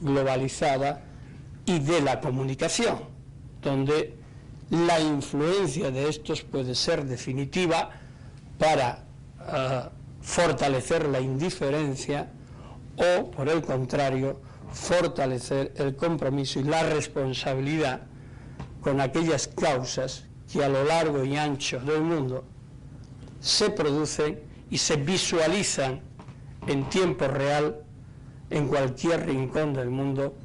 globalizada y de la comunicación, donde la influencia de estos puede ser definitiva para fortalecer la indiferencia o, por el contrario, fortalecer el compromiso y la responsabilidad con aquellas causas que a lo largo y ancho del mundo se producen y se visualizan en tiempo real en cualquier rincón del mundo,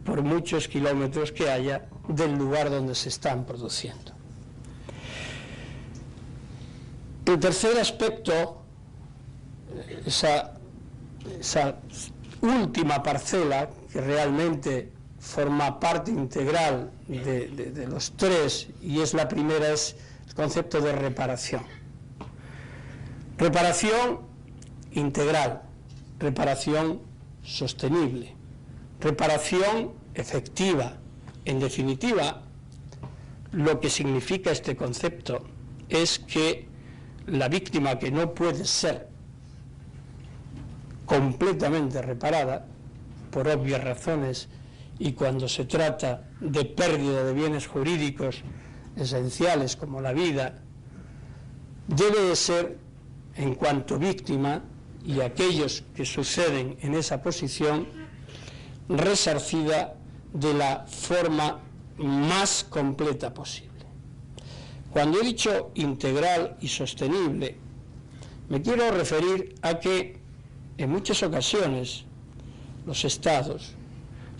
por muchos kilómetros que haya del lugar donde se están produciendo. El tercer aspecto, esa última parcela que realmente forma parte integral de los tres, y es la primera, es el concepto de reparación. Reparación integral, reparación sostenible, reparación efectiva. En definitiva, lo que significa este concepto es que la víctima, que no puede ser completamente reparada, por obvias razones, y cuando se trata de pérdida de bienes jurídicos esenciales como la vida, debe de ser, en cuanto víctima, y aquellos que suceden en esa posición, resarcida de la forma más completa posible. Cuando he dicho integral y sostenible, me quiero referir a que en muchas ocasiones los estados,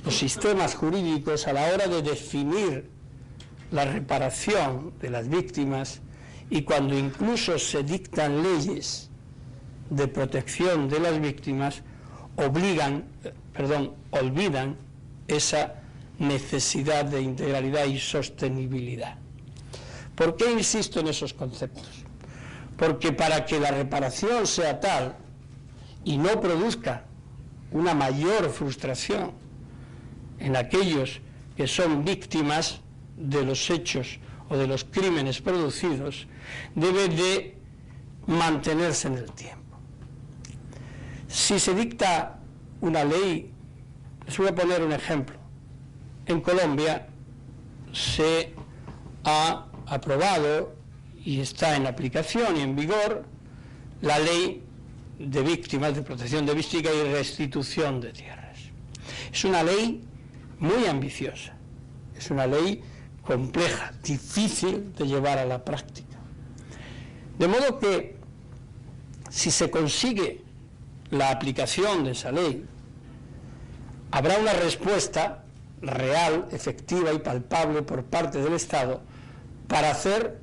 los sistemas jurídicos, a la hora de definir la reparación de las víctimas, y cuando incluso se dictan leyes de protección de las víctimas, olvidan esa necesidad de integralidad y sostenibilidad. ¿Por qué insisto en esos conceptos? Porque para que la reparación sea tal y no produzca una mayor frustración en aquellos que son víctimas de los hechos o de los crímenes producidos, debe de mantenerse en el tiempo. Si se dicta una ley, les voy a poner un ejemplo. En Colombia se ha aprobado y está en aplicación y en vigor la ley de víctimas, de protección de víctimas y restitución de tierras. Es una ley muy ambiciosa, es una ley compleja, difícil de llevar a la práctica. De modo que, si se consigue la aplicación de esa ley, habrá una respuesta real, efectiva y palpable por parte del Estado para hacer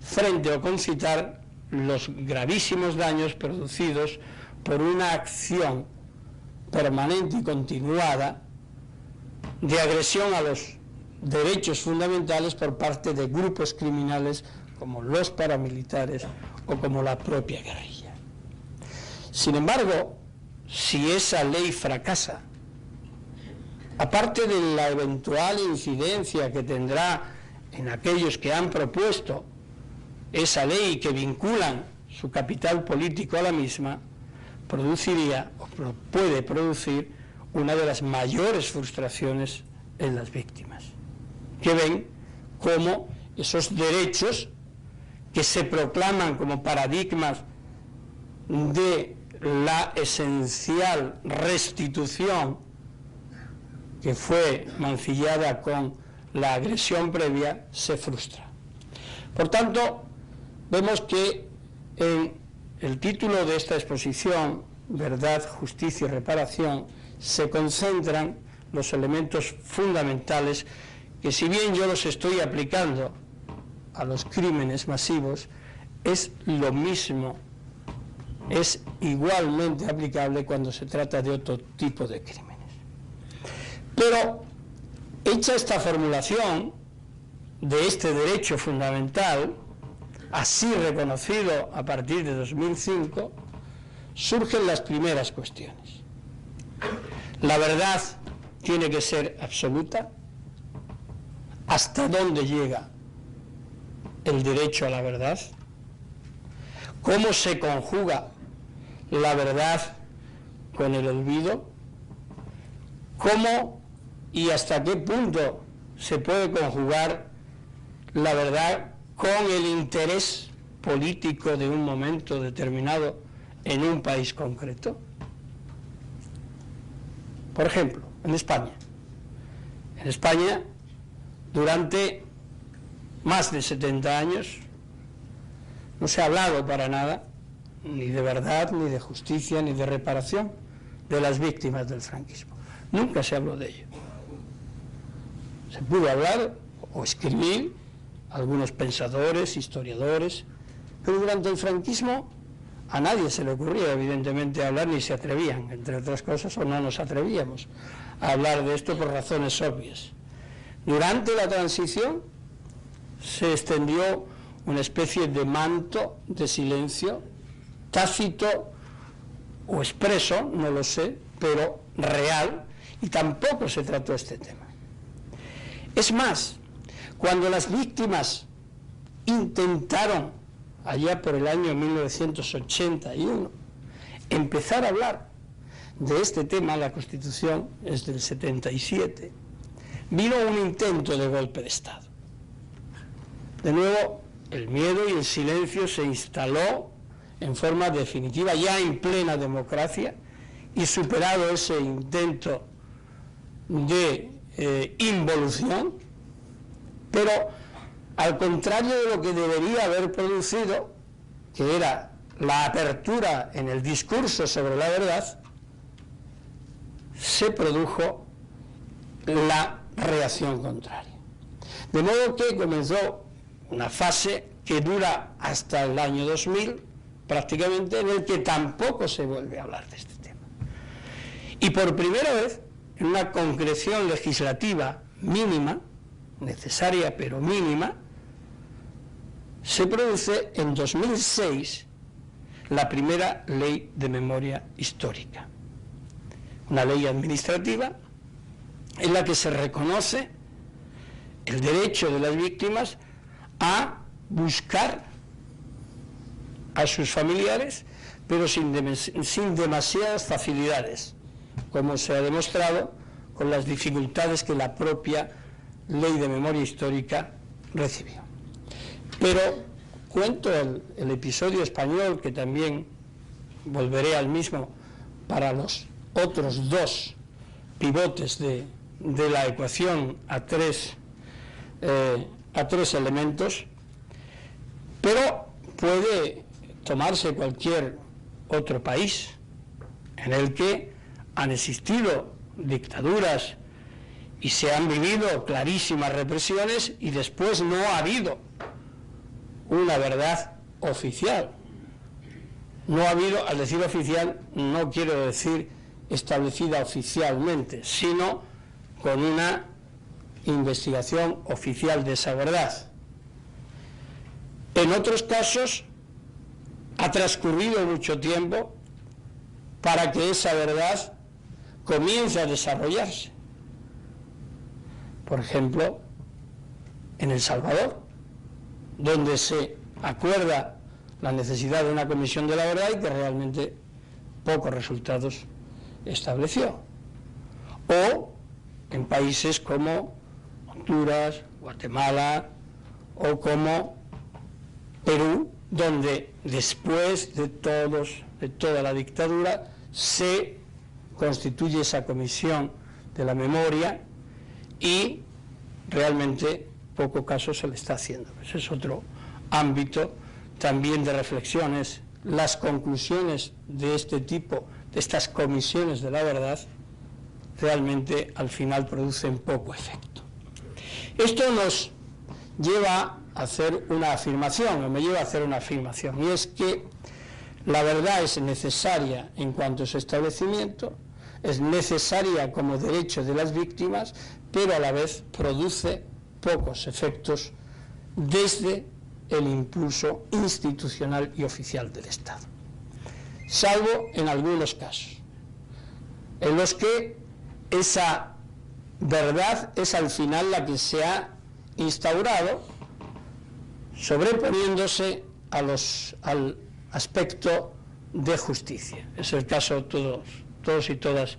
frente o concitar los gravísimos daños producidos por una acción permanente y continuada de agresión a los derechos fundamentales por parte de grupos criminales como los paramilitares o como la propia guerrilla. Sin embargo, si esa ley fracasa, aparte de la eventual incidencia que tendrá en aquellos que han propuesto esa ley y que vinculan su capital político a la misma, produciría o puede producir una de las mayores frustraciones en las víctimas, que ven cómo esos derechos que se proclaman como paradigmas de la esencial restitución que fue mancillada con la agresión previa, se frustra. Por tanto, vemos que en el título de esta exposición, Verdad, Justicia y Reparación, se concentran los elementos fundamentales que, si bien yo los estoy aplicando a los crímenes masivos, es lo mismo, es igualmente aplicable cuando se trata de otro tipo de crímenes. Pero, hecha esta formulación de este derecho fundamental, así reconocido a partir de 2005, surgen las primeras cuestiones. La verdad tiene que ser absoluta. ¿Hasta dónde llega el derecho a la verdad? ¿Cómo se conjuga la verdad con el olvido? cómo y hasta qué punto se puede conjugar la verdad con el interés político de un momento determinado en un país concreto. Por ejemplo, en España. En España, durante más de 70 años, no se ha hablado para nada, ni de verdad, ni de justicia, ni de reparación de las víctimas del franquismo. Nunca se habló de ello. Se pudo hablar o escribir algunos pensadores, historiadores, pero durante el franquismo a nadie se le ocurría, evidentemente, hablar, ni se atrevían, entre otras cosas, o no nos atrevíamos a hablar de esto por razones obvias. Durante la transición se extendió una especie de manto de silencio, tácito o expreso, no lo sé, pero real, y tampoco se trató este tema. Es más, cuando las víctimas intentaron, allá por el año 1981, empezar a hablar de este tema, la Constitución es del 77, vino un intento de golpe de Estado. De nuevo, el miedo y el silencio se instaló en forma definitiva, ya en plena democracia, y superado ese intento de involución, pero al contrario de lo que debería haber producido, que era la apertura en el discurso sobre la verdad, se produjo la reacción contraria. De modo que comenzó una fase que dura hasta el año 2000, prácticamente, en el que tampoco se vuelve a hablar de este tema. Y por primera vez, en una concreción legislativa mínima, necesaria pero mínima, se produce en 2006 la primera ley de memoria histórica, una ley administrativa en la que se reconoce el derecho de las víctimas a buscar a sus familiares, pero sin demasiadas facilidades, como se ha demostrado con las dificultades que la propia ley de memoria histórica recibió. Pero cuento el episodio español, que también volveré al mismo para los otros dos pivotes de la ecuación a tres elementos, pero puede tomarse cualquier otro país en el que han existido dictaduras y se han vivido clarísimas represiones y después no ha habido una verdad oficial. No ha habido, al decir oficial, no quiero decir establecida oficialmente, sino con una investigación oficial de esa verdad. En otros casos ha transcurrido mucho tiempo para que esa verdad comience a desarrollarse. Por ejemplo, en El Salvador, donde se acuerda la necesidad de una comisión de la verdad y que realmente pocos resultados estableció. O en países como Honduras, Guatemala o como Perú, donde después de toda la dictadura se constituye esa comisión de la memoria y realmente poco caso se le está haciendo. Ese es otro ámbito también de reflexiones. Las conclusiones de este tipo, de estas comisiones de la verdad, realmente al final producen poco efecto. Esto nos lleva a hacer una afirmación, o me lleva a hacer una afirmación, y es que la verdad es necesaria en cuanto a su establecimiento, es necesaria como derecho de las víctimas, pero a la vez produce pocos efectos desde el impulso institucional y oficial del Estado, salvo en algunos casos, en los que esa verdad es al final la que se ha instaurado, sobreponiéndose al aspecto de justicia. Es el caso, todos y todas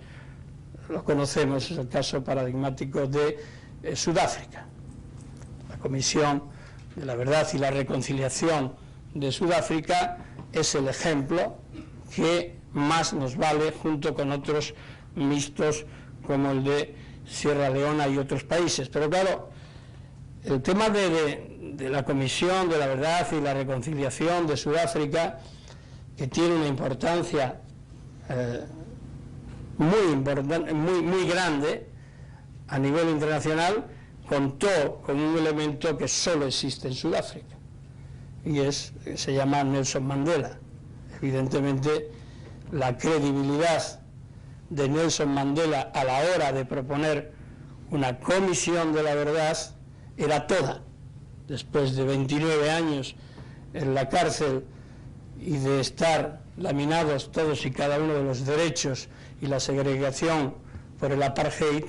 lo conocemos, es el caso paradigmático de Sudáfrica. La Comisión de la Verdad y la Reconciliación de Sudáfrica es el ejemplo que más nos vale, junto con otros mixtos como el de Sierra Leona y otros países. Pero claro, el tema de la Comisión de la Verdad y la Reconciliación de Sudáfrica, que tiene una importancia muy grande a nivel internacional, contó con un elemento que solo existe en Sudáfrica, y se llama Nelson Mandela. Evidentemente, la credibilidad de Nelson Mandela a la hora de proponer una comisión de la verdad era toda. Después de 29 años en la cárcel y de estar laminados todos y cada uno de los derechos y la segregación por el apartheid,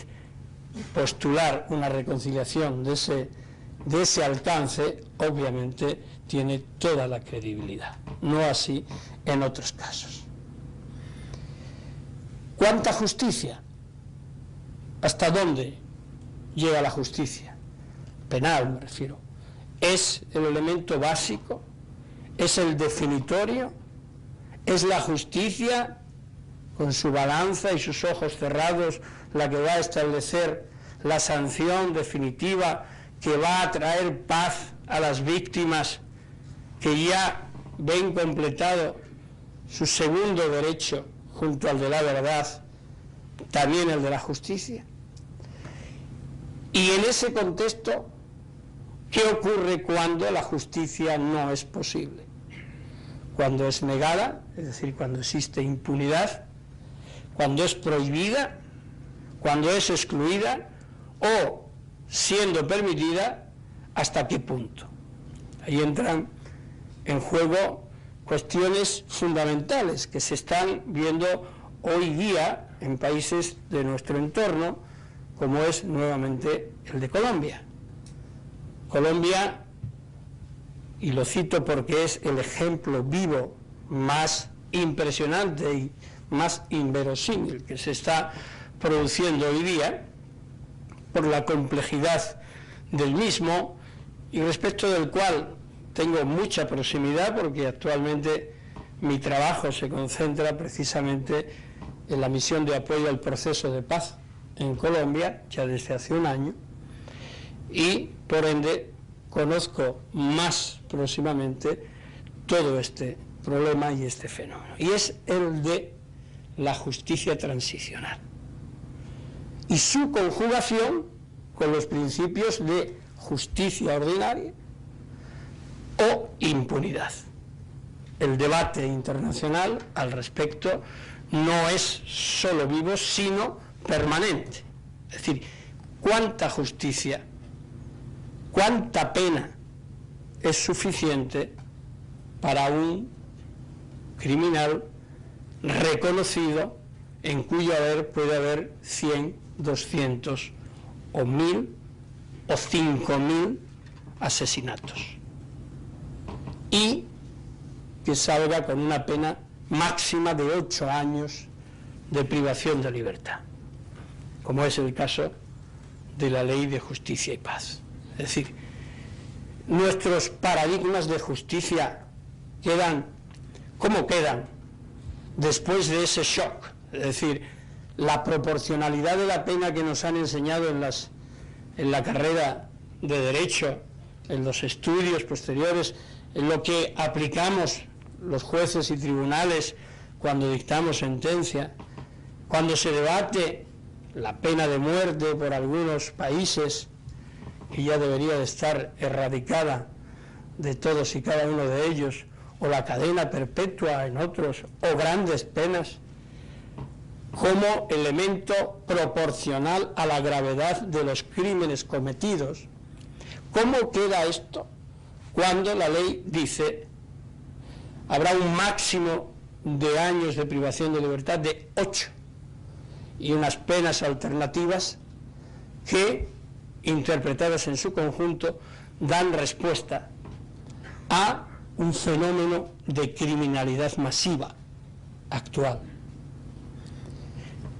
postular una reconciliación de ese alcance, obviamente tiene toda la credibilidad, no así en otros casos. ¿Cuánta justicia? ¿Hasta dónde llega la justicia? Penal, me refiero. ¿Es el elemento básico? ¿Es el definitorio? ¿Es la justicia, con su balanza y sus ojos cerrados, la que va a establecer la sanción definitiva que va a traer paz a las víctimas que ya ven completado su segundo derecho junto al de la verdad, también el de la justicia? Y en ese contexto, ¿qué ocurre cuando la justicia no es posible? Cuando es negada, es decir, cuando existe impunidad, cuando es prohibida, cuando es excluida, o siendo permitida, ¿hasta qué punto? Ahí entran en juego cuestiones fundamentales que se están viendo hoy día en países de nuestro entorno, como es nuevamente el de Colombia. Colombia, y lo cito porque es el ejemplo vivo más impresionante y más inverosímil que se está produciendo hoy día, por la complejidad del mismo, y respecto del cual tengo mucha proximidad, porque actualmente mi trabajo se concentra precisamente en la misión de apoyo al proceso de paz en Colombia, ya desde hace un año, y por ende conozco más próximamente todo este problema y este fenómeno, y es el de la justicia transicional y su conjugación con los principios de justicia ordinaria o impunidad. El debate internacional al respecto no es solo vivo, sino permanente. Es decir, ¿cuánta justicia, cuánta pena es suficiente para un criminal reconocido en cuyo haber puede haber 100, 200 o 1000 o 5000 asesinatos, y que salga con una pena máxima de 8 años de privación de libertad, como es el caso de la Ley de Justicia y Paz? Es decir, nuestros paradigmas de justicia quedan, ¿cómo quedan después de ese shock? Es decir, la proporcionalidad de la pena que nos han enseñado en la carrera de Derecho, en los estudios posteriores, en lo que aplicamos los jueces y tribunales cuando dictamos sentencia, cuando se debate la pena de muerte por algunos países, que ya debería de estar erradicada de todos y cada uno de ellos, o la cadena perpetua en otros, o grandes penas, como elemento proporcional a la gravedad de los crímenes cometidos. ¿Cómo queda esto cuando la ley dice habrá un máximo de años de privación de libertad de 8 y unas penas alternativas que, interpretadas en su conjunto, dan respuesta a un fenómeno de criminalidad masiva actual?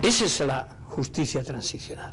Esa es la justicia transicional.